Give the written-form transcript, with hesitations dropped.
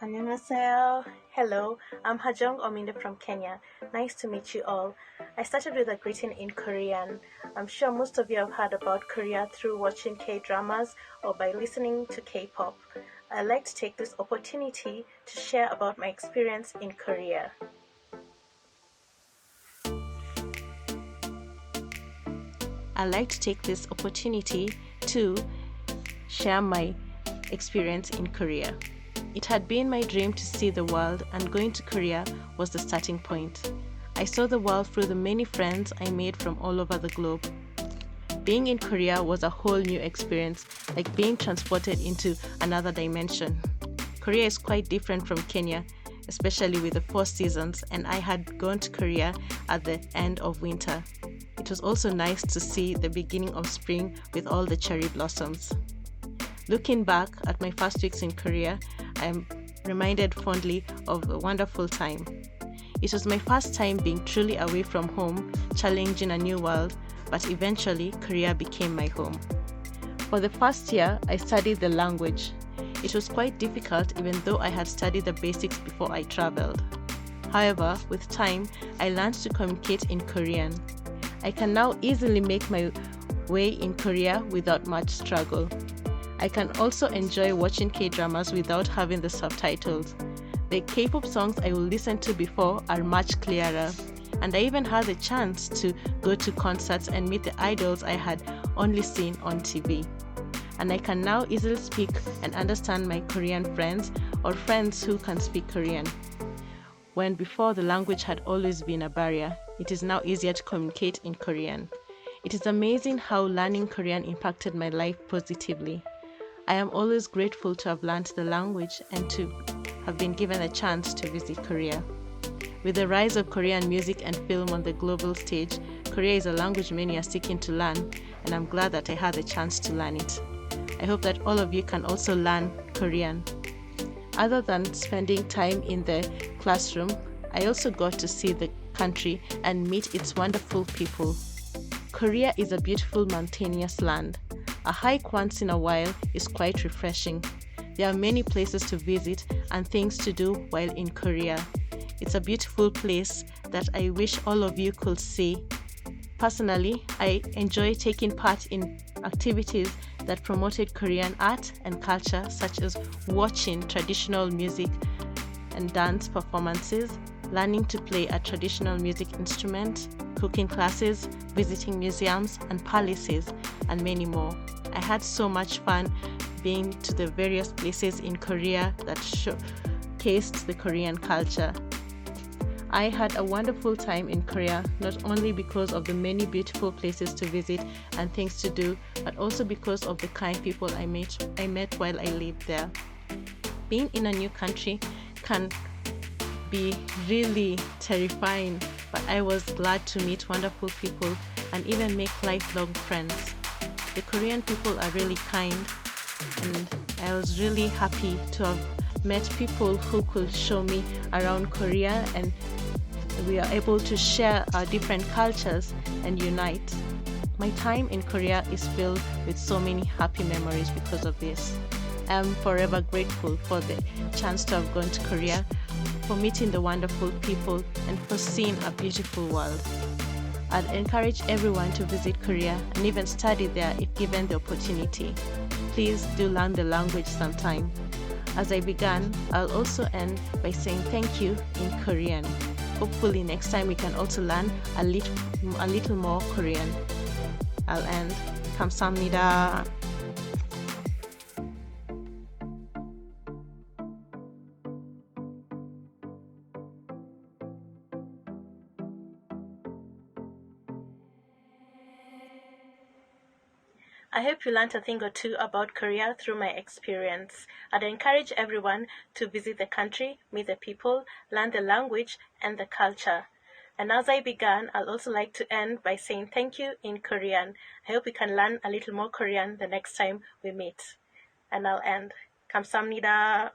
Annyeonghaseyo. Hello, I'm Hajong Ominde from Kenya. Nice to meet you all. I started with a greeting in Korean. I'm sure most of you have heard about Korea through watching K-dramas or by listening to K-pop. I'd like to take this opportunity to share about my experience in Korea. I'd like to take this opportunity to share my experience in Korea. It had been my dream to see the world, and going to Korea was the starting point. I saw the world through the many friends I made from all over the globe. Being in Korea was a whole new experience, like being transported into another dimension. Korea is quite different from Kenya, especially with the 4 seasons, and I had gone to Korea at the end of winter. It was also nice to see the beginning of spring with all the cherry blossoms. Looking back at my first weeks in Korea, I'm reminded fondly of a wonderful time. It was my first time being truly away from home, challenging a new world, but eventually Korea became my home. For the first year, I studied the language. It was quite difficult even though I had studied the basics before I traveled. However, with time, I learned to communicate in Korean. I can now easily make my way in Korea without much struggle. I can also enjoy watching K-dramas without having the subtitles. The K-pop songs I will listen to before are much clearer, and I even had the chance to go to concerts and meet the idols I had only seen on TV. And I can now easily speak and understand my Korean friends or friends who can speak Korean. When before the language had always been a barrier, it is now easier to communicate in Korean. It is amazing how learning Korean impacted my life positively. I am always grateful to have learned the language and to have been given a chance to visit Korea. With the rise of Korean music and film on the global stage, Korea is a language many are seeking to learn, and I'm glad that I had the chance to learn it. I hope that all of you can also learn Korean. Other than spending time in the classroom, I also got to see the country and meet its wonderful people. Korea is a beautiful mountainous land. A hike once in a while is quite refreshing. There are many places to visit and things to do while in Korea. It's a beautiful place that I wish all of you could see. Personally, I enjoy taking part in activities that promoted Korean art and culture, such as watching traditional music and dance performances, learning to play a traditional music instrument, cooking classes, visiting museums and palaces, and many more. I had so much fun being to the various places in Korea that showcased the Korean culture. I had a wonderful time in Korea, not only because of the many beautiful places to visit and things to do, but also because of the kind people I met while I lived there. Being in a new country can be really terrifying, but I was glad to meet wonderful people and even make lifelong friends. The Korean people are really kind, and I was really happy to have met people who could show me around Korea, and we are able to share our different cultures and unite. My time in Korea is filled with so many happy memories because of this. I am forever grateful for the chance to have gone to Korea, for meeting the wonderful people, and for seeing a beautiful world. I'd encourage everyone to visit Korea and even study there if given the opportunity. Please do learn the language sometime. As I began, I'll also end by saying thank you in Korean. Hopefully next time we can also learn a little more Korean. I'll end. 감사합니다. I hope you learned a thing or two about Korea through my experience. I'd encourage everyone to visit the country, meet the people, learn the language and the culture. And as I began, I'd also like to end by saying thank you in Korean. I hope we can learn a little more Korean the next time we meet. And I'll end. 감사합니다.